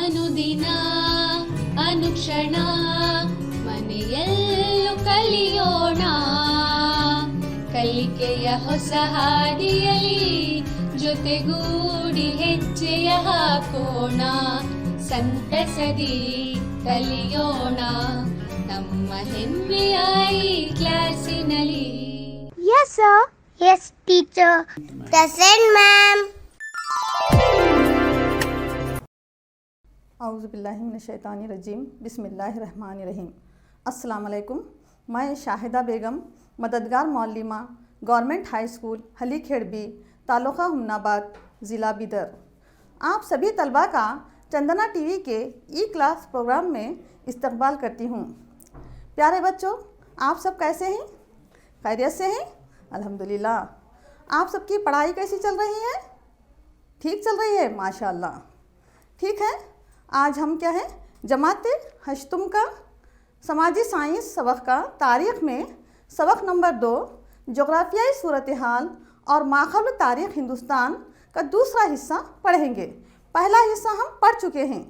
ಅನುದಿನ ಅನುಕ್ಷಣ ಮನೆಯಲ್ಲೂ ಕಲಿಯೋಣ, ಕಲಿಕೆಯ ಹೊಸ ಹಾದಿಯಲಿ ಜೊತೆಗೂಡಿ ಹೆಜ್ಜೆಯ ಹಾಕೋಣ, ಸಂತಸದಿ ಕಲಿಯೋಣ ನಮ್ಮ ಹೆಮ್ಮೆಯ ಈ ಕ್ಲಾಸಿನಲ್ಲಿ. Yes, sir. Yes, teacher. Present, ma'am. औज़ुबिल्लाहिमिनश्शैतानिर्रजीम बिस्मिल्लाहिर्रहमानिर्रहीम। अस्सलाम वालेकुम। मैं शाहिदा बेगम, मददगार मौलिमा, गवर्नमेंट हाई स्कूल हली खेड़बी, तालुका हुमनाबाद, ज़िला बिदर। आप सभी तलबा का चंदना टीवी के ई क्लास प्रोग्राम में इस्तकबाल करती हूँ। प्यारे बच्चों, आप सब कैसे हैं? खैरियत से हैं? अल्हम्दुलिल्लाह। आप सबकी पढ़ाई कैसी चल रही है? ठीक चल रही है, माशाअल्लाह। ठीक है, आज हम क्या है, जमाते हश्तुम का समाजी साइंस सबक का तारीख़ में सबक नंबर 2 जोग्राफियाई सूरत हाल और माक़बल तारीख़ हिंदुस्तान का दूसरा हिस्सा पढ़ेंगे। पहला हिस्सा हम पढ़ चुके हैं।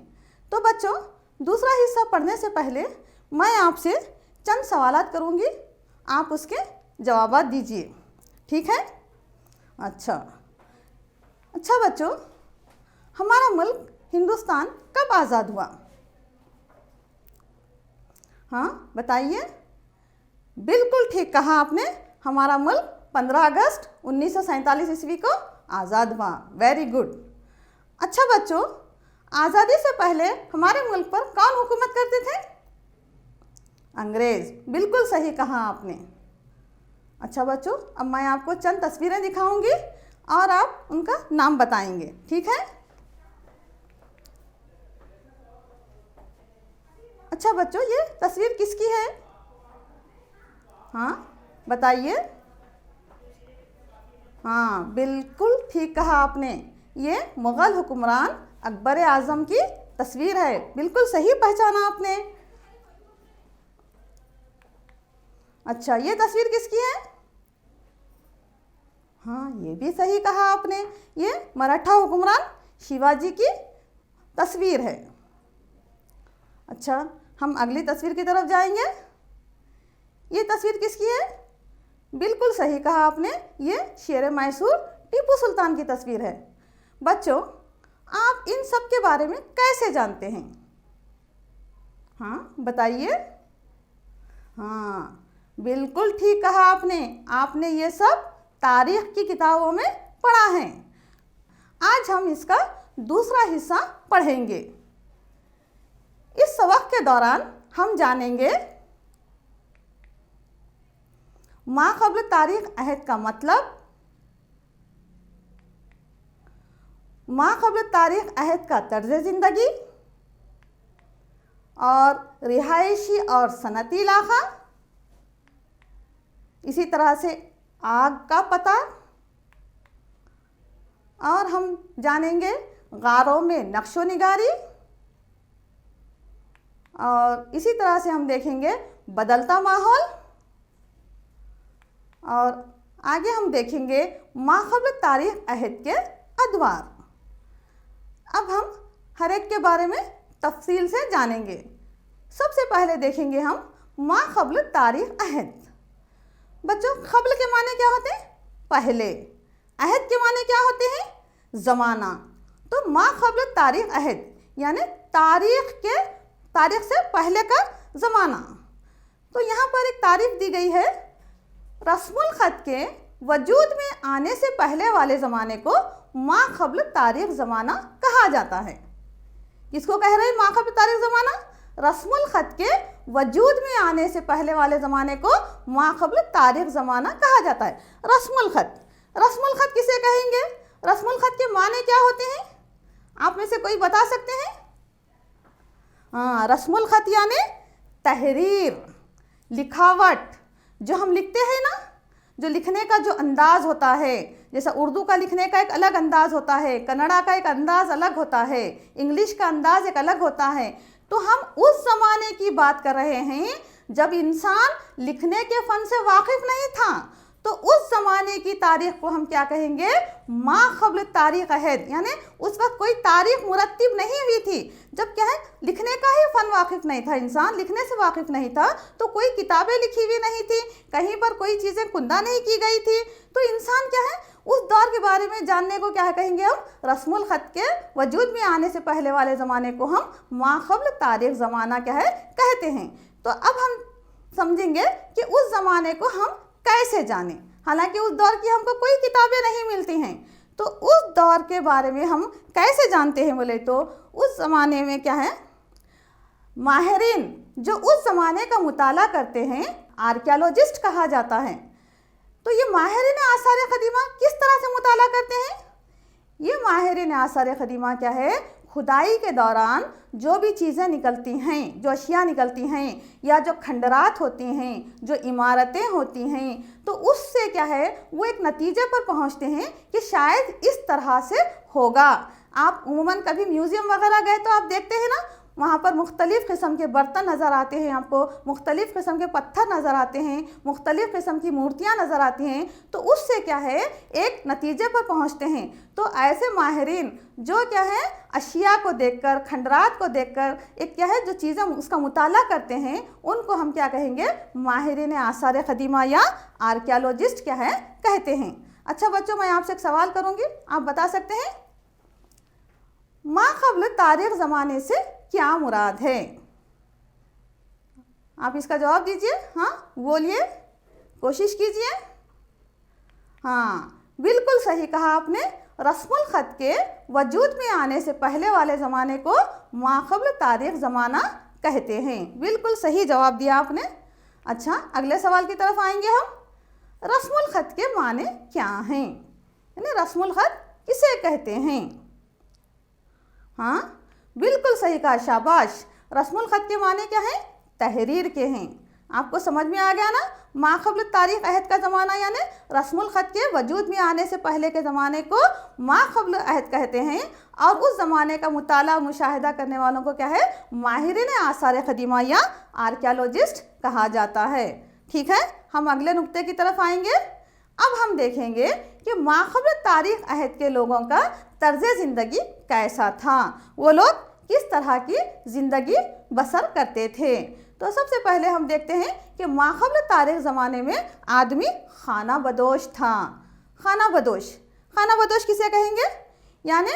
तो बच्चों, दूसरा हिस्सा पढ़ने से पहले मैं आपसे चंद सवालात करूँगी, आप उसके जवाबात दीजिए। ठीक है? अच्छा बच्चों, हमारा मुल्क हिंदुस्तान कब आज़ाद हुआ? हाँ बताइए। बिल्कुल ठीक कहा आपने, हमारा मुल्क 15 अगस्त 1947 ईस्वी को आज़ाद हुआ। Very good. अच्छा बच्चों, आज़ादी से पहले हमारे मुल्क पर कौन हुकूमत करते थे? अंग्रेज़। बिल्कुल सही कहा आपने। अच्छा बच्चों, अब मैं आपको चंद तस्वीरें दिखाऊंगी और आप उनका नाम बताएंगे। ठीक है? अच्छा बच्चों, ये तस्वीर किसकी है? हाँ बताइए। हाँ बिल्कुल ठीक कहा आपने, ये मुग़ल हुक्मरान अकबर आज़म की तस्वीर है। बिल्कुल सही पहचाना आपने। अच्छा, ये तस्वीर किसकी है? हाँ ये भी सही कहा आपने, ये मराठा हुक्मरान शिवाजी की तस्वीर है। अच्छा, हम अगली तस्वीर की तरफ जाएंगे। ये तस्वीर किसकी है? बिल्कुल सही कहा आपने, ये शेर मैसूर टीपू सुल्तान की तस्वीर है। बच्चों, आप इन सब के बारे में कैसे जानते हैं? हाँ बताइए। हाँ बिल्कुल ठीक कहा आपने ये सब तारीख़ की किताबों में पढ़ा है। आज हम इसका दूसरा हिस्सा पढ़ेंगे। इस सबक के दौरान हम जानेंगे माक़बल तारीख़ अहद का मतलब, माक़बल तारीख़ अहद का तर्ज़ ज़िंदगी और रिहायशी और सनती इलाक़ा, इसी तरह से आग का पता, और हम जानेंगे गारों में नक्शो निगारी, और इसी तरह से हम देखेंगे बदलता माहौल, और आगे हम देखेंगे माक़बल तारीख़ अहद के अदवार। अब हम हर एक के बारे में तफसील से जानेंगे। सबसे पहले देखेंगे हम माक़बल तारीख़ अहद। बच्चों, क़ब्ल के माने क्या होते हैं? पहले। अहद के माने क्या होते हैं? ज़माना। तो माक़बल तारीख़ अहद यानी तारीख़ से पहले का ज़माना। तो यहाँ पर एक तारीफ़ दी गई है, रस्मुल ख़त के वजूद में आने से पहले वाले ज़माने को माक़बल तारीख़ ज़माना कहा जाता है। किसको कह रहे हैं माक़बल तारीख़ ज़माना? रस्मुल ख़त के वजूद में आने से पहले वाले ज़माने को माक़बल तारीख़ ज़माना कहा जाता है। रस्मुल ख़त किसे कहेंगे? रस्मुल ख़त के माने क्या होते हैं? आप में से कोई बता सकते हैं? हाँ, रस्मुल ख़त यानी तहरीर, लिखावट। जो हम लिखते हैं ना, जो लिखने का जो अंदाज़ होता है, जैसा उर्दू का लिखने का एक अलग अंदाज़ होता है, कन्नड़ा का एक अंदाज़ अलग होता है, इंग्लिश का अंदाज़ एक अलग होता है। तो हम उस ज़माने की बात कर रहे हैं जब इंसान लिखने के फ़न से वाकिफ़ नहीं था, तो उस ज़माने की तारीख़ को हम क्या कहेंगे, मा क़ब्ल तारीख़ अहद, यानी उस वक्त कोई तारीख़ मुरत्तिब नहीं हुई थी, जब क्या है लिखने का ही फ़न वाकिफ़ नहीं था, इंसान लिखने से वाकिफ़ नहीं था, तो कोई किताबें लिखी हुई नहीं थी, कहीं पर कोई चीज़ें कुंदा नहीं की गई थी, तो इंसान क्या है उस दौर के बारे में जानने को क्या कहेंगे हम, रस्मुल ख़त के वजूद में आने से पहले वाले ज़माने को हम मा क़ब्ल तारीख़ ज़माना क्या है कहते हैं। तो अब हम समझेंगे कि उस ज़माने को हम कैसे जानें। हालांकि उस दौर की हमको कोई किताबें नहीं मिलती हैं, तो उस दौर के बारे में हम कैसे जानते हैं बोले तो उस ज़माने में क्या है, माहिरीन जो उस ज़माने का मुताला करते हैं आर्कियोलॉजिस्ट कहा जाता है। तो ये माहिरीन आसार क़दीमा किस तरह से मुताला करते हैं, ये माहिरीन आसार क़दीमा क्या है, खुदाई के दौरान जो भी चीज़ें निकलती हैं, जो अशिया निकलती हैं या जो खंडरात होती हैं, जो इमारतें होती हैं, तो उससे क्या है वो एक नतीजे पर पहुंचते हैं कि शायद इस तरह से होगा। आप उमूमन कभी म्यूज़ियम वगैरह गए तो आप देखते हैं ना, वहाँ पर मुख्तलिफ़ किस्म के बर्तन नज़र आते हैं, आपको मुख्तलिफ़ किस्म के पत्थर नज़र आते हैं, मुख्तलिफ़ किस्म की मूर्तियाँ नज़र आती हैं, तो उससे क्या है एक नतीजे पर पहुँचते हैं। तो ऐसे माहिरीन जो क्या है अशिया को देखकर, खंडरात को देखकर एक क्या है जो चीज़ें उसका मुताला करते हैं, उनको हम क्या कहेंगे, माहिरीन आसार क़दीमा या आर्कियोलॉजिस्ट क्या है कहते हैं। अच्छा बच्चों, मैं आपसे एक सवाल करूँगी, आप बता सकते हैं मा क़ब्ल तारीख़ ज़माने से क्या मुराद है? आप इसका जवाब दीजिए, हाँ बोलिए, कोशिश कीजिए। हाँ बिल्कुल सही कहा आपने, रस्मुल ख़त के वजूद में आने से पहले वाले ज़माने को मा क़ब्ल तारीख़ ज़माना कहते हैं। बिल्कुल सही जवाब दिया आपने। अच्छा, अगले सवाल की तरफ आएंगे हम। रस्मुल ख़त के माने क्या हैं, यानी रस्मुल ख़त किसे कहते हैं? हाँ बिल्कुल सही कहा, शाबाश। रस्मुल ख़त के माने क्या हैं, तहरीर के हैं। आपको समझ में आ गया ना, मा क़ब्ल तारीख़ अहद का ज़माना यानी रस्मुल ख़त के वजूद में आने से पहले के ज़माने को मा क़ब्ल अहद कहते हैं, और उस ज़माने का मुताला मुशाहिदा करने वालों को क्या है, माहिरीन आसार क़दीमा या आर्कियोलॉजिस्ट कहा जाता है। ठीक है, हम अगले नुक्ते की तरफ आएंगे। अब हम देखेंगे कि मा क़ब्ल तारीख़ अहद के लोगों का तर्ज़ ज़िंदगी कैसा था, वो लोग किस तरह की ज़िंदगी बसर करते थे। तो सबसे पहले हम देखते हैं कि मा क़ब्ल तारीख़ ज़माने में आदमी खाना बदोश था। खाना बदोश किसे कहेंगे, यानी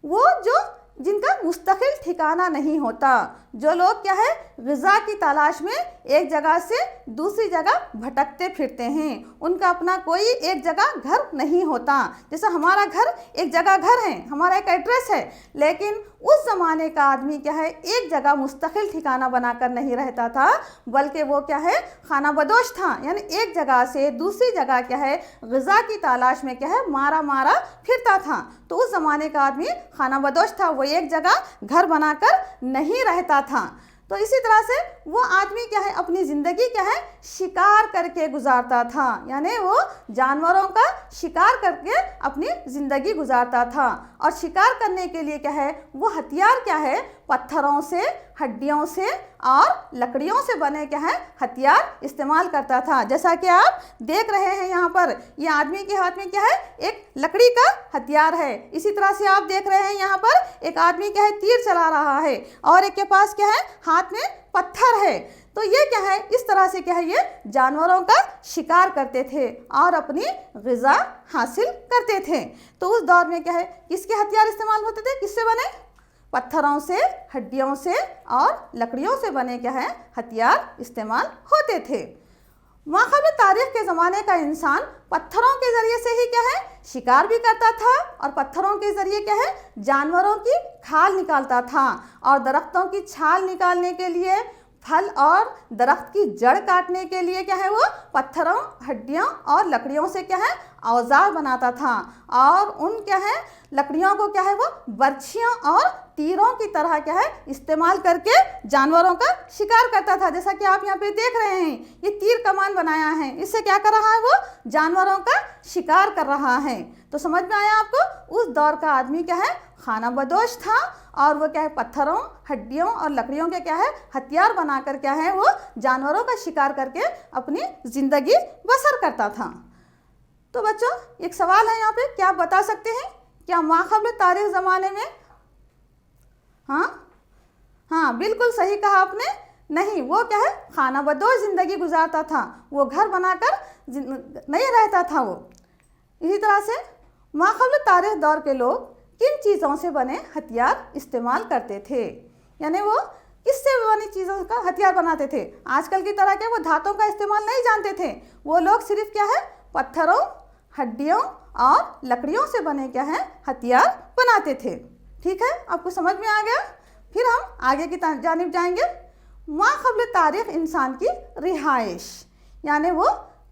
वो जो जिनका मुस्तकिल ठिकाना नहीं होता, जो लोग क्या है ग़िज़ा की तलाश में एक जगह से दूसरी जगह भटकते फिरते हैं, उनका अपना कोई एक जगह घर नहीं होता। जैसे हमारा घर एक जगह घर है, हमारा एक एड्रेस है, लेकिन उस ज़माने का आदमी क्या है एक जगह मुस्तकिल ठिकाना बनाकर नहीं रहता था, बल्कि वो क्या है खाना बदोश था, यानी एक जगह से दूसरी जगह क्या है ग़िज़ा की तलाश में क्या है मारा फिरता था। तो उस ज़माने का आदमी खाना बदोश था, वो एक जगह घर बनाकर नहीं रहता था। तो इसी तरह से वो आदमी क्या है अपनी ज़िंदगी क्या है शिकार करके गुजारता था, यानी वो जानवरों का शिकार करके अपनी ज़िंदगी गुजारता था। और शिकार करने के लिए क्या है वो हथियार क्या है पत्थरों से, हड्डियों से और लकड़ियों से बने क्या है हथियार इस्तेमाल करता था। जैसा कि आप देख रहे हैं यहाँ पर, ये आदमी के हाथ में क्या है एक लकड़ी का हथियार है। इसी तरह से आप देख रहे हैं यहाँ पर एक आदमी क्या है तीर चला रहा है, और एक के पास क्या है हाथ में पत्थर है। तो ये क्या है इस तरह से क्या है ये जानवरों का शिकार करते थे और अपनी ग़िज़ा हासिल करते थे। तो उस दौर में क्या है किसके हथियार इस्तेमाल होते थे, किससे बने, पत्थरों से, हड्डियों से और लकड़ियों से बने क्या है हथियार इस्तेमाल होते थे। मा क़ब्ल तारीख़ के ज़माने का इंसान पत्थरों के ज़रिए से ही क्या है शिकार भी करता था, और पत्थरों के ज़रिए क्या है जानवरों की खाल निकालता था, और दरख्तों की छाल निकालने के लिए, फल और दरख्त की जड़ काटने के लिए क्या है वो पत्थरों, हड्डियों और लकड़ियों से क्या है औजार बनाता था, और उन क्या है लकड़ियों को क्या है वो बर्छियों और तीरों की तरह क्या है इस्तेमाल करके जानवरों का शिकार करता था। जैसा कि आप यहाँ पे देख रहे हैं ये तीर कमान बनाया है, इससे क्या कर रहा है वो जानवरों का शिकार कर रहा है। तो समझ में आया आपको, उस दौर का आदमी क्या है खाना बदोश था, और वो क्या है पत्थरों, हड्डियों और लकड़ियों के क्या है हथियार बनाकर क्या है वो जानवरों का शिकार करके अपनी ज़िंदगी बसर करता था। तो बच्चों एक सवाल है यहाँ पे, क्या आप बता सकते हैं क्या माक़ाबिल तारीख़ ज़माने में, हाँ बिल्कुल सही कहा आपने, नहीं वो क्या है खाना बदोश ज़िंदगी गुजारता था, वो घर बनाकर नहीं रहता था वो। इसी तरह से माक़ाबिल तारीख़ दौर के लोग किन चीज़ों से बने हथियार इस्तेमाल करते थे, यानी वो किससे बनी चीज़ों का हथियार बनाते थे। आजकल की तरह के वो धातों का इस्तेमाल नहीं जानते थे, वो लोग सिर्फ क्या है पत्थरों, हड्डियों और लकड़ियों से बने क्या है हथियार बनाते थे। ठीक है, आपको समझ में आ गया। फिर हम आगे की जानिब जाएंगे। माक़ाबिल तारीख़ इंसान की रिहाइश, यानी वो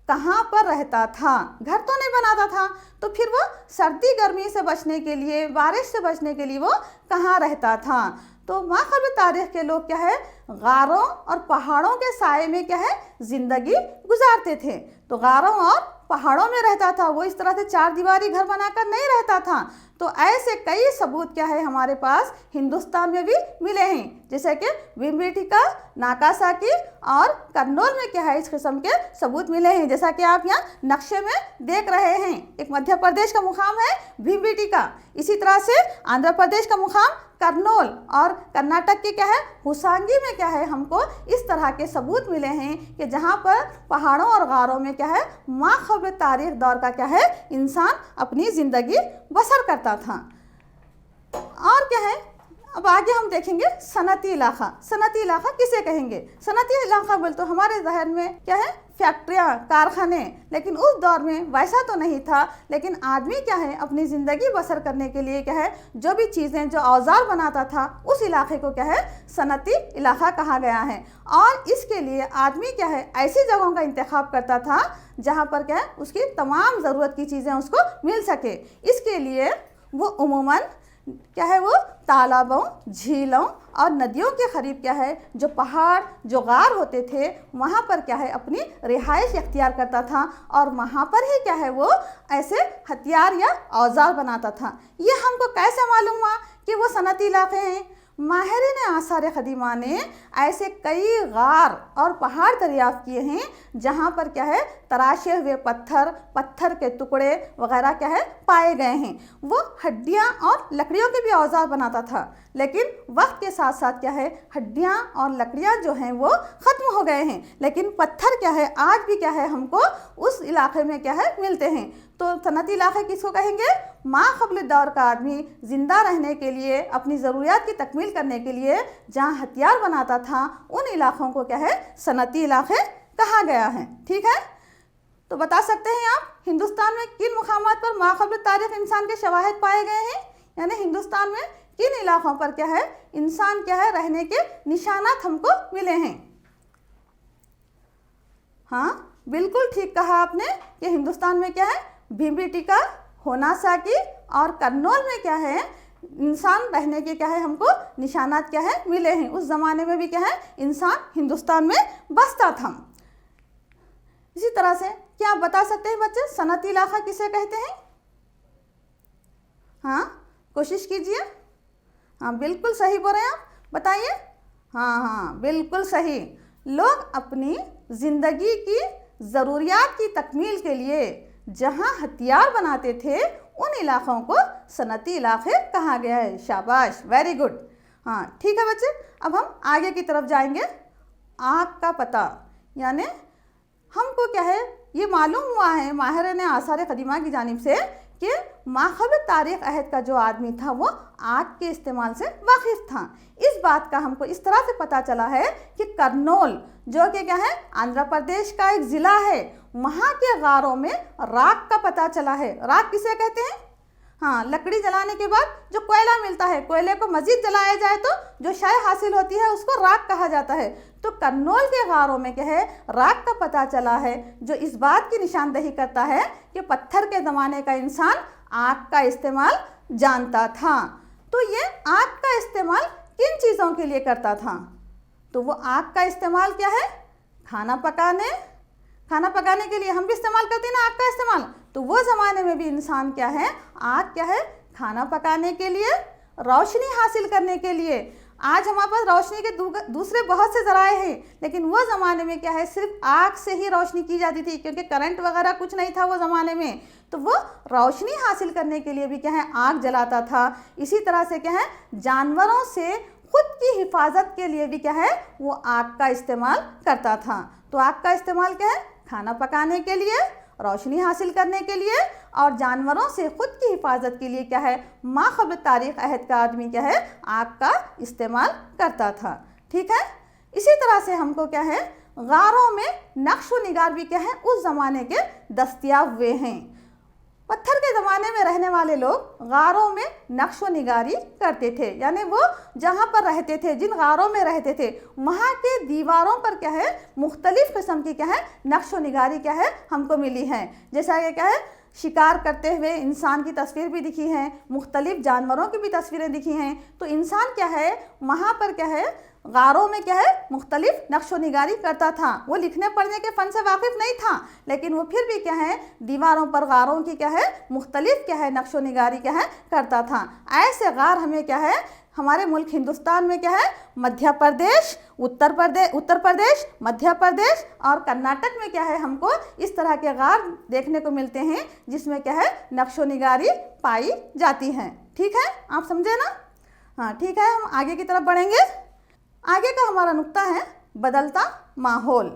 कहाँ पर रहता था, घर तो नहीं बनाता था, तो फिर वो सर्दी गर्मी से बचने के लिए, बारिश से बचने के लिए वो कहाँ रहता था। तो माक़ाबिल तारीख़ के लोग क्या है गारों और पहाड़ों के साए में क्या है ज़िंदगी गुजारते थे। तो गारों और पहाड़ों में रहता था वो, इस तरह से चार दीवारी घर बनाकर नहीं रहता था। तो ऐसे कई सबूत क्या है हमारे पास हिंदुस्तान में भी मिले हैं, जैसे कि भीमबेटका, नागासाकी और करनौल में क्या है इस किस्म के सबूत मिले हैं। जैसा कि आप यहाँ नक्शे में देख रहे हैं, एक मध्य प्रदेश का मुकाम है भीमबेटका, इसी तरह से आंध्र प्रदेश का मुकाम करनौल और कर्नाटक के क्या है हुसांगी में क्या है हमको इस तरह के सबूत मिले हैं कि जहाँ पर पहाड़ों और गारों में क्या है माक़ाबिल तारीख़ दौर का क्या है इंसान अपनी ज़िंदगी बसर करता था। और क्या है अब आगे हम देखेंगे सनती इलाक़ा। सनती इलाक़ा किसे कहेंगे? सनती इलाक़ा बोल तो हमारे जहन में क्या है फैक्ट्रियाँ, कारखाने, लेकिन उस दौर में वैसा तो नहीं था। लेकिन आदमी क्या है अपनी ज़िंदगी बसर करने के लिए क्या है जो भी चीज़ें जो औजार बनाता था उस इलाके को क्या है सनती इलाक़ा कहा गया है। और इसके लिए आदमी क्या है ऐसी जगहों का इंतखाब करता था जहाँ पर क्या है उसकी तमाम ज़रूरत की चीज़ें उसको मिल सके। इसके लिए वो उमूमन क्या है वो तालाबों, झीलों और नदियों के करीब क्या है जो पहाड़, जो गार होते थे वहाँ पर क्या है अपनी रिहाइश इख्तियार करता था और वहाँ पर ही क्या है वो ऐसे हथियार या औजार बनाता था। ये हमको कैसे मालूम हुआ कि वो सनती इलाके हैं? माहिरीन आसार क़दीमा ने ऐसे कई गार और पहाड़ दरियाफ़्त किए हैं जहाँ पर क्या है तराशे हुए पत्थर के टुकड़े वगैरह क्या है पाए गए हैं। वो हड्डियाँ और लकड़ियों के भी औजार बनाता था, लेकिन वक्त के साथ साथ क्या है हड्डियाँ और लकड़ियाँ जो हैं वो ख़त्म हो गए हैं, लेकिन पत्थर क्या है आज भी क्या है हमको उस इलाके में क्या है मिलते हैं। तो सनती इलाक़े किसको कहेंगे? माक़ाबिल दौर का आदमी ज़िंदा रहने के लिए, अपनी ज़रूरियात की तकमील करने के लिए जहाँ हथियार बनाता था उन इलाक़ों को क्या है सनती इलाक़े कहा गया है। ठीक है, तो बता सकते हैं आप हिंदुस्तान में किन मुकामात पर माक़ाबिल तारीख़ इंसान के शवाहिद पाए गए हैं, यानी हिंदुस्तान में किन इलाक़ों पर क्या है इंसान क्या है रहने के निशानात हमको मिले हैं। हाँ बिल्कुल ठीक कहा आपने कि हिंदुस्तान में क्या है भीमबेटका, होनासाकी और करनौल में क्या है इंसान रहने के क्या है हमको निशानात क्या है मिले हैं। उस ज़माने में भी क्या है इंसान हिंदुस्तान में बसता था। इसी तरह से क्या आप बता सकते हैं बच्चे सनती इलाक़ा किसे कहते हैं? हाँ कोशिश कीजिए। हाँ बिल्कुल सही बोल रहे हैं आप, बताइए। हाँ बिल्कुल सही। लोग अपनी ज़िंदगी की ज़रूरियात की तकमील के लिए जहाँ हथियार बनाते थे उन इलाक़ों को सनती इलाक़े कहा गया है। शाबाश, वेरी गुड। हाँ ठीक है बच्चे, अब हम आगे की तरफ जाएंगे। आँख का पता, यानी हमको क्या है ये मालूम हुआ है माहिरीन आसार क़दीमा की जानिब से कि माक़ाबिल तारीख़ अहद का जो आदमी था वो आग के इस्तेमाल से वाकिफ़ था। इस बात का हमको इस तरह से पता चला है कि करनौल जो कि क्या है आंध्र प्रदेश का एक ज़िला है, वहाँ के गारों में राख का पता चला है। राख किसे कहते हैं? हाँ लकड़ी जलाने के बाद जो कोयला मिलता है, कोयले को मज़ीद जलाया जाए तो जो शय हासिल होती है उसको राख कहा जाता है। तो करनौल के गारों में क्या है राख का पता चला है, जो इस बात की निशानदही करता है कि पत्थर के ज़माने का इंसान आग का इस्तेमाल जानता था। तो ये आग का इस्तेमाल किन चीज़ों के लिए करता था? तो वो आग का इस्तेमाल क्या है खाना पकाने के लिए हम भी इस्तेमाल करते हैं ना आग का इस्तेमाल। तो वो ज़माने में भी इंसान क्या है आग क्या है खाना पकाने के लिए, रोशनी हासिल करने के लिए आज हमारे पास रोशनी के दूसरे बहुत से ज़राए हैं, लेकिन वो ज़माने में क्या है, सिर्फ आग से ही रोशनी की जाती थी, क्योंकि करंट वगैरह कुछ नहीं था वो ज़माने में। तो वो रोशनी हासिल करने के लिए भी क्या है, आग जलाता था। इसी तरह से क्या है, जानवरों से खुद की हिफाजत के लिए भी क्या है, वो आग का इस्तेमाल करता था। तो आग का इस्तेमाल क्या है, खाना पकाने के लिए, रोशनी हासिल करने के लिए, और जानवरों से खुद की हिफाजत के लिए क्या है, माक़बल तारीख़ अहद का आदमी क्या है, आग का इस्तेमाल करता था। ठीक है। इसी तरह से हमको क्या है, गारों में नक्श व निगार भी क्या है, उस ज़माने के दस्तयाब हुए हैं। पत्थर के ज़माने में रहने वाले लोग गारों में नक्श व निगारी करते थे, यानी वो जहाँ पर रहते थे, जिन गारों में रहते थे, वहाँ के दीवारों पर क्या है, मुख्तलिफ़ किस्म की क्या है, नक्श व निगारी क्या है, हमको मिली है। जैसा कि क्या है, शिकार करते हुए इंसान की तस्वीर भी दिखी है, मुख्तलिफ़ जानवरों की भी तस्वीरें दिखी हैं। तो इंसान क्या है, वहाँ पर क्या है, गारों में क्या है, मुख्तलिफ नक्श व निगारी करता था। वो लिखने पढ़ने के फ़न से वाकिफ़ नहीं था, लेकिन वो फिर भी क्या है, दीवारों पर गारों की क्या है, मुख्तलिफ क्या है, नक्श व निगारी क्या है, करता था। ऐसे गार हमें क्या है, हमारे मुल्क हिंदुस्तान में क्या है, मध्य प्रदेश, उत्तर प्रदेश, मध्य प्रदेश और कर्नाटक में क्या है, हमको इस तरह के गार देखने को मिलते हैं, जिसमें क्या है, नक्श व निगारी पाई जाती हैं। ठीक है, आप समझे ना? हाँ, ठीक है। हम आगे की तरफ बढ़ेंगे। आगे का हमारा नुक्ता है बदलता माहौल।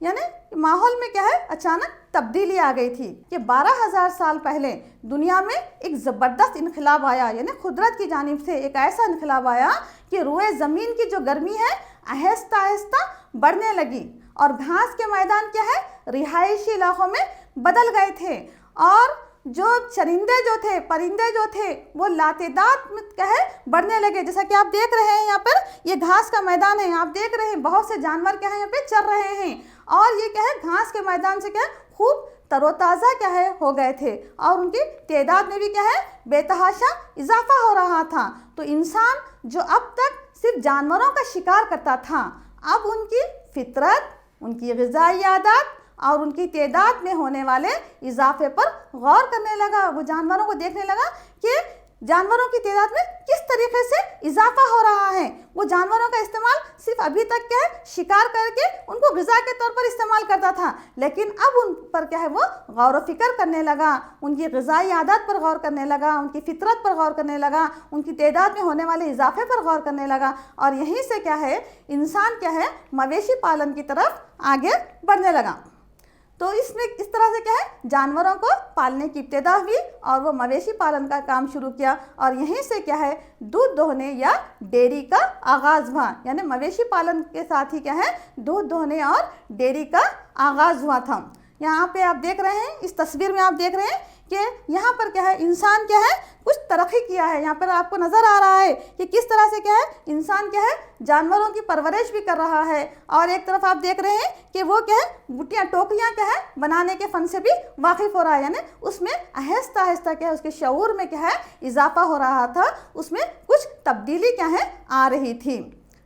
यानी माहौल में क्या है, अचानक तब्दीली आ गई थी कि 12,000 साल पहले दुनिया में एक ज़बरदस्त इनकलाब आया, यानी कुदरत की जानिब से एक ऐसा इनकलाब आया कि रोए ज़मीन की जो गर्मी है आहिस्ता आहिस्ता बढ़ने लगी, और घास के मैदान क्या है, रिहायशी इलाकों में बदल गए थे, और जो चरिंदे जो थे, परिंदे जो थे, वो लातेदाद में क्या है, बढ़ने लगे। जैसा कि आप देख रहे हैं, यहाँ पर ये घास का मैदान है, आप देख रहे हैं बहुत से जानवर क्या है, यहाँ पे चर रहे हैं, और ये क्या है, घास के मैदान से क्या है, खूब तरोताज़ा क्या है, हो गए थे, और उनकी तादाद में भी क्या है, बेतहाशा इजाफा हो रहा था। तो इंसान जो अब तक सिर्फ जानवरों का शिकार करता था, अब उनकी फितरत, उनकी ग़िज़ाई आदत और उनकी तादाद में होने वाले इजाफे पर गौर करने लगा। वो जानवरों को देखने लगा कि जानवरों की तादाद में किस तरीके से इजाफा हो रहा है। वो जानवरों का इस्तेमाल सिर्फ अभी तक क्या है, शिकार करके उनको ग़िज़ा के तौर पर इस्तेमाल करता था, लेकिन अब उन पर क्या है, वो गौर व फिक्र करने लगा, उनकी ग़िज़ाई आदत पर गौर करने लगा, उनकी फितरत पर गौर करने लगा, उनकी तादाद में होने वाले इजाफे पर गौर करने लगा, और यहीं से क्या है, इंसान क्या है, मवेशी पालन की तरफ आगे बढ़ने लगा। तो इसमें इस तरह से क्या है, जानवरों को पालने की इब्तिदा हुई और वो मवेशी पालन का काम शुरू किया, और यहीं से क्या है, दूध दोहने या डेयरी का आगाज़ हुआ। यानी मवेशी पालन के साथ ही क्या है, दूध दोहने और डेयरी का आगाज़ हुआ था। यहाँ पे आप देख रहे हैं, इस तस्वीर में आप देख रहे हैं कि यहाँ पर क्या है, इंसान क्या है, कुछ तरक्की किया है। यहाँ पर आपको नज़र आ रहा है कि किस तरह से क्या है, इंसान क्या है, जानवरों की परवरिश भी कर रहा है, और एक तरफ आप देख रहे हैं कि वो क्या है, बुटियाँ टोकरियाँ क्या है, बनाने के फ़न से भी वाकिफ़ हो रहा है। यानी उसमें आहिस्ता आहिस्ता क्या है, उसके शऊर में क्या है, इजाफा हो रहा था, उसमें कुछ तब्दीली क्या है, आ रही थी।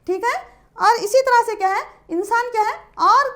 ठीक है। और इसी तरह से क्या है, इंसान क्या है, और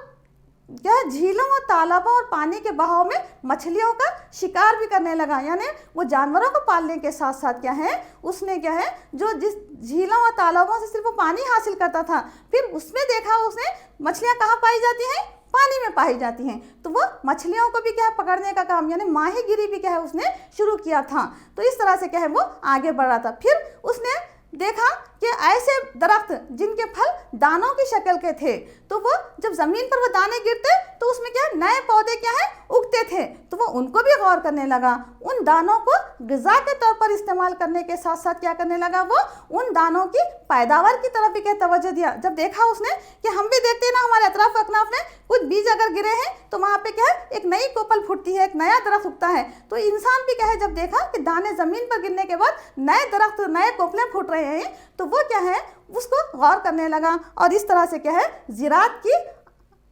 क्या है, झीलों और तालाबों और पानी के बहाव में मछलियों का शिकार भी करने लगा। यानी वो जानवरों को पालने के साथ साथ क्या है, उसने क्या है, जो जिस झीलों और तालाबों से सिर्फ वो पानी हासिल करता था, फिर उसमें देखा उसने मछलियाँ कहाँ पाई जाती हैं, पानी में पाई जाती हैं। तो वो मछलियों को भी क्या है, पकड़ने का काम, यानी माहीगिरी भी क्या है, उसने शुरू किया था। तो इस तरह से क्या है, वो आगे बढ़ रहा था। फिर उसने देखा कि ऐसे दरख्त जिनके फल दानों की शक्ल के थे, तो वो जब ज़मीन पर वो दाने गिरते तो उसमें क्या नए पौधे क्या है, उगते थे। तो वो उनको भी गौर करने लगा, उन दानों को ग़िज़ा के तौर पर इस्तेमाल करने के साथ साथ क्या करने लगा, वो उन दानों की पैदावार की तरफ भी क्या तवज्जो दिया। जब देखा उसने कि हम भी देखते हैं ना, हमारे अतराफ अकनाफ में कुछ बीज अगर गिरे हैं तो वहाँ पे क्या है, एक नई कोपल फूटती है, एक नया दरख्त उगता है। तो इंसान भी क्या है, जब देखा कि दाने ज़मीन पर गिरने के बाद नए दरख्त, नए कोपलें फूट रहे हैं, तो वो क्या है, उसको गौर करने लगा, और इस तरह से क्या है, ज़िराअत की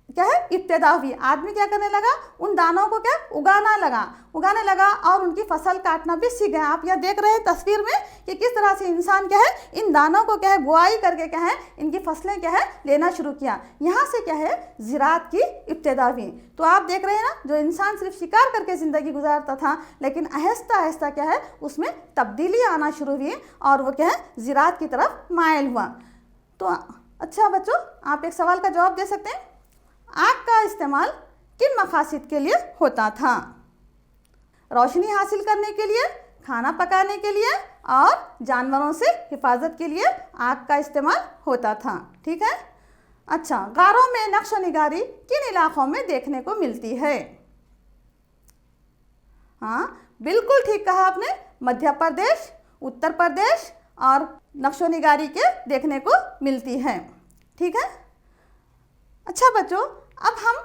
क्या है इब्तिदा हुई। आदमी क्या करने लगा, उन दानों को क्या उगाने लगा और उनकी फसल काटना भी सीख गया। आप यहाँ देख रहे हैं तस्वीर में कि किस तरह से इंसान क्या है इन दानों को क्या है बुआई करके क्या है इनकी फसलें क्या है लेना शुरू किया। यहाँ से क्या है ज़िराअत की इब्तिदा हुई। तो आप देख रहे हैं ना, जो इंसान सिर्फ शिकार करके ज़िंदगी गुजारता था, लेकिन आहिस्ता आहिस्ता क्या है उसमें तब्दीली आना शुरू हुई और वो क्या है ज़िराअत की तरफ मायल हुआ। तो अच्छा बच्चों, आप एक सवाल का जवाब दे सकते हैं, आग का इस्तेमाल किन मकासद के लिए होता था? रोशनी हासिल करने के लिए, खाना पकाने के लिए और जानवरों से हिफाजत के लिए आग का इस्तेमाल होता था। ठीक है। अच्छा, गारों में नक्श निगारी किन इलाकों में देखने को मिलती है? हाँ, बिल्कुल ठीक कहा आपने, मध्य प्रदेश, उत्तर प्रदेश और नक्शो निगारी के देखने को मिलती है। ठीक है। अच्छा बच्चों, अब हम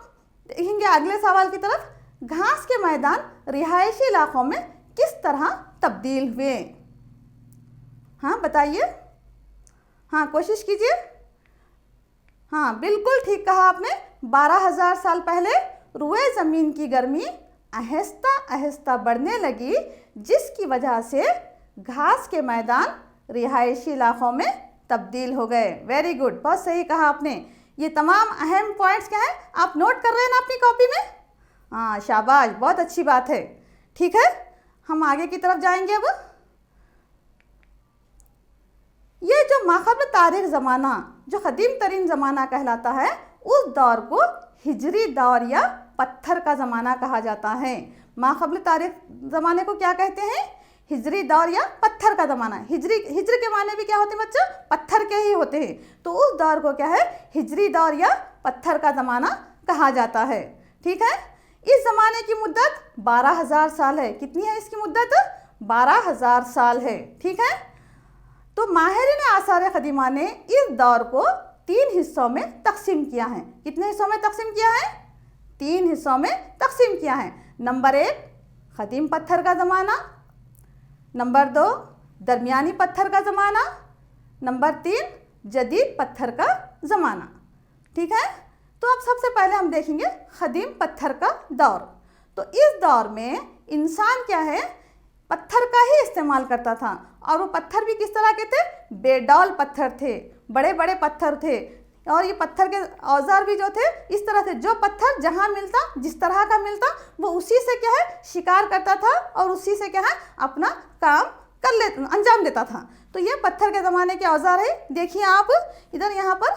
देखेंगे अगले सवाल की तरफ, घास के मैदान रिहायशी इलाकों में किस तरह तब्दील हुए? हाँ बताइए, हाँ कोशिश कीजिए। हाँ बिल्कुल ठीक कहा आपने, 12,000 साल पहले रुए ज़मीन की गर्मी आहिस्ता आहिस्ता बढ़ने लगी, जिसकी वजह से घास के मैदान रिहायशी इलाकों में तब्दील हो गए। वेरी गुड, बहुत सही कहा आपने। ये तमाम अहम पॉइंट्स क्या हैं, आप नोट कर रहे हैं ना अपनी कॉपी में? हाँ शाबाश, बहुत अच्छी बात है। ठीक है, हम आगे की तरफ जाएंगे। अब ये जो माक़ाबिल तारीख़ ज़माना, जो क़दीम तरीन ज़माना कहलाता है, उस दौर को हिजरी दौर या पत्थर का ज़माना कहा जाता है। माक़ाबिल तारीख़ ज़माने को क्या कहते हैं? हिजरी दौर या पत्थर का ज़माना। हिजरी के माने भी क्या होते हैं बच्चों? पत्थर के ही होते हैं। तो उस दौर को क्या है हिजरी दौर या पत्थर का ज़माना कहा जाता है। ठीक है। इस ज़माने की मुद्दत 12,000 साल है। कितनी है इसकी मुद्दत? 12,000 साल है। ठीक है। तो माहिरीन आसार क़दीमा ने इस दौर को 3 हिस्सों में तकसीम किया है। कितने हिस्सों में तकसीम किया है? 3 हिस्सों में तकसीम किया है। नंबर 1 क़दीम पत्थर का ज़माना, नंबर 2 दरमियानी पत्थर का ज़माना, नंबर 3 जदीद पत्थर का ज़माना। ठीक है। तो अब सबसे पहले हम देखेंगे क़दीम पत्थर का दौर। तो इस दौर में इंसान क्या है पत्थर का ही इस्तेमाल करता था, और वो पत्थर भी किस तरह के थे? बेडौल पत्थर थे, बड़े बड़े पत्थर थे। और ये पत्थर के औजार भी जो थे इस तरह से, जो पत्थर जहाँ मिलता, जिस तरह का मिलता, वो उसी से क्या है शिकार करता था और उसी से क्या है अपना काम अंजाम देता था। तो ये पत्थर के ज़माने के औजार है। देखिए आप इधर यहाँ पर,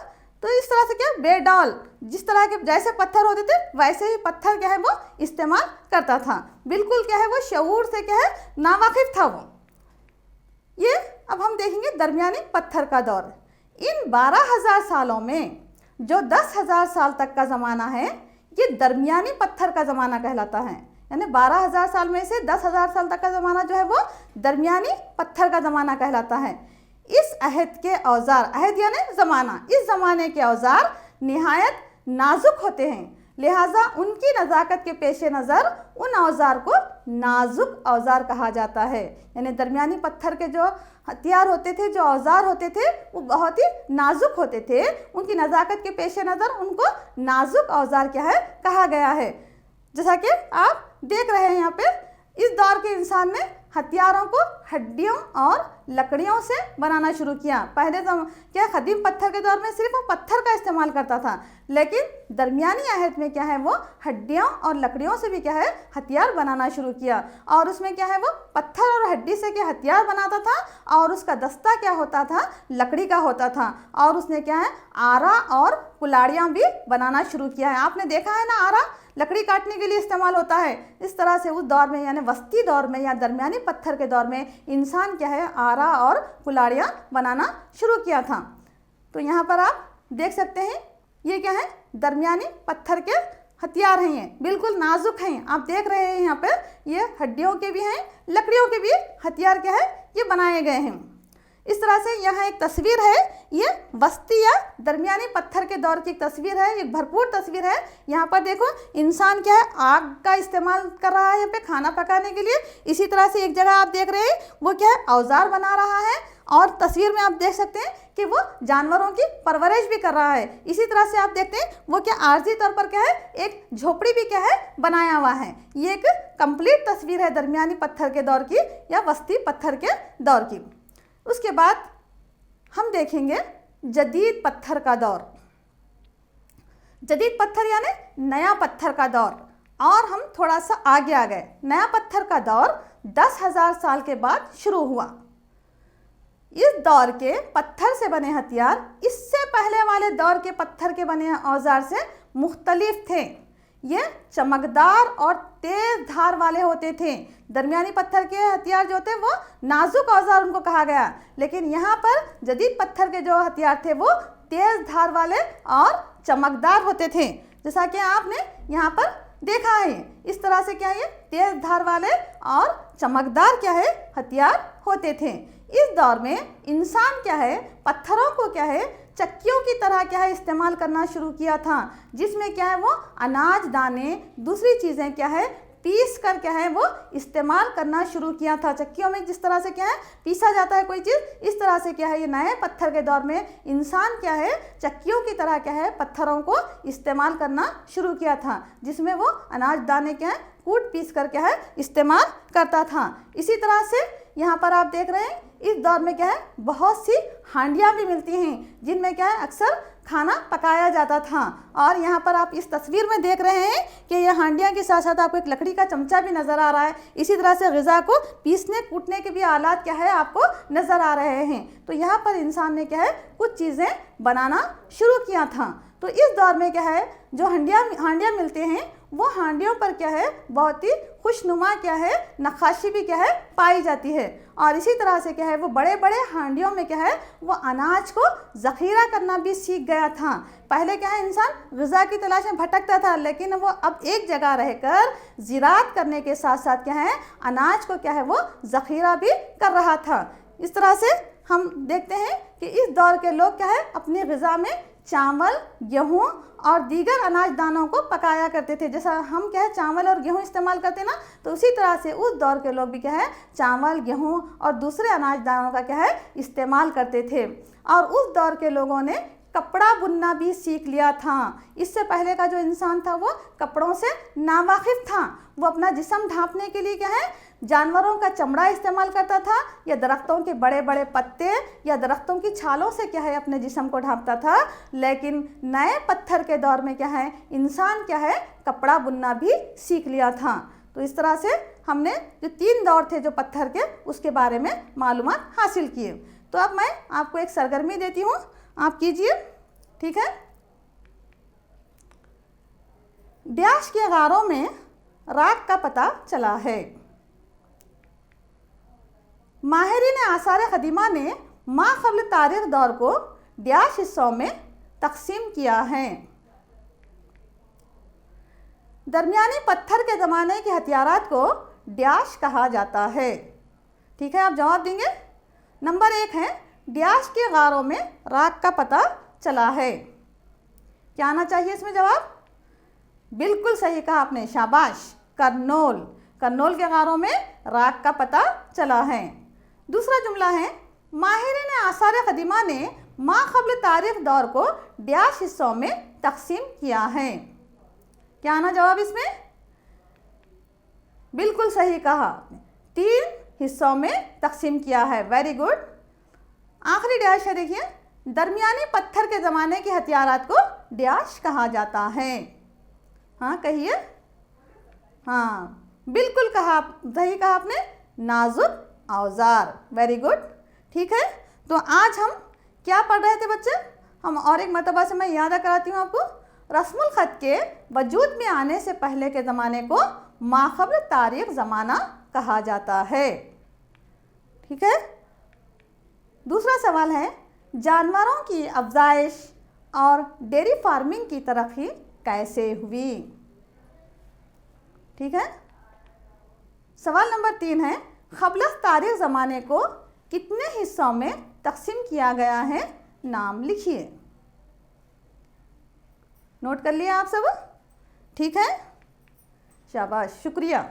तो इस तरह से क्या बेडौल, जिस तरह के जैसे पत्थर होते थे वैसे ही पत्थर क्या है वो इस्तेमाल करता था। बिल्कुल क्या है वो शऊर से क्या है नावाकिफ था वो। ये अब हम देखेंगे दरमियानी पत्थर का दौर। इन 12,000 सालों में जो 10,000 साल तक का ज़माना है, ये दरमियानी पत्थर का ज़माना कहलाता है। यानी 12,000 साल में से 10,000 साल तक का ज़माना जो है वो दरमियानी पत्थर का ज़माना कहलाता है। इस अहद के औजार, अहद यानी ज़माना, इस ज़माने के औजार निहायत नाजुक होते हैं, लिहाजा उनकी नज़ाकत के पेश नज़र उन औजार को नाजुक औजार कहा जाता है। यानी दरमियानी पत्थर के जो हथियार होते थे, जो औजार होते थे, वो बहुत ही नाजुक होते थे। उनकी नज़ाकत के पेश नज़र उनको नाजुक औजार क्या है कहा गया है। जैसा कि आप देख रहे हैं यहाँ पे, इस दौर के इंसान ने हथियारों को हड्डियों और लकड़ियों से बनाना शुरू किया। पहले तो क्या क़दीम पत्थर के दौर में सिर्फ वो पत्थर का इस्तेमाल करता था, लेकिन दरमियानी अहद में क्या है वो हड्डियों और लकड़ियों से भी क्या है हथियार बनाना शुरू किया। और उसमें क्या है वो पत्थर और हड्डी से क्या हथियार बनाता था, और उसका दस्ता क्या होता था लकड़ी का होता था। और उसने क्या है आरा और कुल्हाड़ियाँ भी बनाना शुरू किया है। आपने देखा है ना, आरा लकड़ी काटने के लिए इस्तेमाल होता है। इस तरह से उस दौर में यानी वस्ती दौर में या दरमियानी पत्थर के दौर में इंसान क्या है आरा और कुल्हाड़ियाँ बनाना शुरू किया था। तो यहाँ पर आप देख सकते हैं ये क्या है दरमियानी पत्थर के हथियार हैं। ये बिल्कुल नाजुक हैं। आप देख रहे हैं यहाँ पे ये हड्डियों के भी हैं, लकड़ियों के भी हथियार क्या है ये बनाए गए हैं। इस तरह से यहाँ एक तस्वीर है, ये वस्ती या दरमियानी पत्थर के दौर की एक तस्वीर है, एक भरपूर तस्वीर है। यहाँ पर देखो इंसान क्या है आग का इस्तेमाल कर रहा है यहाँ पे खाना पकाने के लिए। इसी तरह से एक जगह आप देख रहे हैं वो क्या है औजार बना रहा है, और तस्वीर में आप देख सकते हैं कि वो जानवरों की परवरिश भी कर रहा है। इसी तरह से आप देखते हैं वो क्या आर्जी तौर पर क्या है, एक झोपड़ी भी क्या है बनाया हुआ है। ये एक कंप्लीट तस्वीर है दरमियानी पत्थर के दौर की या वस्ती पत्थर के दौर की। उसके बाद हम देखेंगे जदीद पत्थर का दौर। जदीद पत्थर यानी नया पत्थर का दौर। और हम थोड़ा सा आगे आ गए। नया पत्थर का दौर 10,000 साल के बाद शुरू हुआ। इस दौर के पत्थर से बने हथियार इससे पहले वाले दौर के पत्थर के बने औजार से मुख्तलिफ थे। ये चमकदार और तेज धार वाले होते थे। दरमियानी पत्थर के हथियार जो थे वो नाजुक औजार उनको कहा गया, लेकिन यहाँ पर जदीद पत्थर के जो हथियार थे वो तेज धार वाले और चमकदार होते थे। जैसा कि आपने यहाँ पर देखा है, इस तरह से क्या है, तेज धार वाले और चमकदार क्या है हथियार होते थे। इस दौर में इंसान क्या है पत्थरों को क्या है चक्कियों की तरह क्या है इस्तेमाल करना शुरू किया था, जिसमें क्या है वो अनाज दाने दूसरी चीज़ें क्या है पीस कर क्या है वो इस्तेमाल करना शुरू किया था। चक्कियों में जिस तरह से क्या है पीसा जाता है कोई चीज़, इस तरह से क्या है ये नए पत्थर के दौर में इंसान क्या है चक्कियों की तरह क्या है पत्थरों को इस्तेमाल करना शुरू किया था, जिसमें वो अनाज दाने क्या है कूट पीस कर क्या है इस्तेमाल करता था। इसी तरह से यहाँ पर आप देख रहे हैं इस दौर में क्या है बहुत सी हांडियाँ भी मिलती हैं, जिनमें क्या है अक्सर खाना पकाया जाता था। और यहाँ पर आप इस तस्वीर में देख रहे हैं कि यह हांडियाँ के साथ साथ आपको एक लकड़ी का चमचा भी नज़र आ रहा है। इसी तरह से ग़िज़ा को पीसने कूटने के भी आलात क्या है आपको नज़र आ रहे हैं। तो यहाँ पर इंसान ने क्या है कुछ चीज़ें बनाना शुरू किया था। तो इस दौर में क्या है जो हांडियाँ मिलते हैं वो हांडियों पर क्या है बहुत ही खुशनुमा क्या है नक्काशी भी क्या है पाई जाती है। और इसी तरह से क्या है वो बड़े बड़े हांडियों में क्या है वो अनाज को ज़ख़ीरा करना भी सीख गया था। पहले क्या है इंसान ग़िज़ा की तलाश में भटकता था, लेकिन वो अब एक जगह रहकर ज़िराअत करने के साथ साथ क्या है अनाज को क्या है वो ज़ख़ीरा भी कर रहा था। इस तरह से हम देखते हैं कि इस दौर के लोग क्या है अपनी ग़िज़ा में चावल गेहूँ और दीगर अनाज दानों को पकाया करते थे। जैसा हम क्या है चावल और गेहूँ इस्तेमाल करते ना, तो उसी तरह से उस दौर के लोग भी क्या है चावल गेहूँ और दूसरे अनाज दानों का क्या है इस्तेमाल करते थे। और उस दौर के लोगों ने कपड़ा बुनना भी सीख लिया था। इससे पहले का जो इंसान था वो कपड़ों से नावाकिफ़ था। वो अपना जिस्म ढांपने के लिए क्या है जानवरों का चमड़ा इस्तेमाल करता था, या दरख्तों के बड़े बड़े पत्ते या दरख्तों की छालों से क्या है अपने जिस्म को ढांपता था। लेकिन नए पत्थर के दौर में क्या है इंसान क्या है कपड़ा बुनना भी सीख लिया था। तो इस तरह से हमने जो 3 दौर थे जो पत्थर के उसके बारे में मालूमात हासिल किए। तो अब मैं आपको एक सरगर्मी देती हूँ, आप कीजिए, ठीक है। डैश के गारों में राख का पता चला है। माहिरीन आसार क़दीमा ने मा क़ब्ल तारीख़ दौर को डैश हिस्सों में तकसीम किया है। दरमियानी पत्थर के ज़माने के हथियारात को डैश कहा जाता है। ठीक है, आप जवाब देंगे। नंबर 1 है डैश के गारों में राख का पता चला है। क्या आना चाहिए इसमें जवाब? बिल्कुल सही कहा आपने, शाबाश। करनोल के गारों में राख का पता चला है। दूसरा जुमला है माहिरीन आसार क़दीमा ने मा क़ब्ल तारीख़ दौर को डैश हिस्सों में तकसीम किया है। क्या आना जवाब इसमें? बिल्कुल सही कहा आपने, 3 हिस्सों में तकसीम किया है। Very good. आखिरी डैश है, देखिए, दरमियानी पत्थर के ज़माने के हथियारात को डैश कहा जाता है। हाँ कहिए। हाँ बिल्कुल कहा, सही कहा आपने, नाजुक औजार। Very good. ठीक है, तो आज हम क्या पढ़ रहे थे बच्चे? हम और एक मरतबा से मैं याद कराती हूँ आपको। रस्मुल ख़त के वजूद में आने से पहले के ज़माने को मा क़ब्ल तारीख़ ज़माना कहा जाता है। ठीक है। दूसरा सवाल है जानवरों की अफजाइश और डेयरी फार्मिंग की तरक्की कैसे हुई? ठीक है। सवाल नंबर 3 है क़ब्ल तारीख़ ज़माने को कितने हिस्सों में तकसीम किया गया है? नाम लिखिए। नोट कर लिया आप सब? ठीक है, शाबाश, शुक्रिया।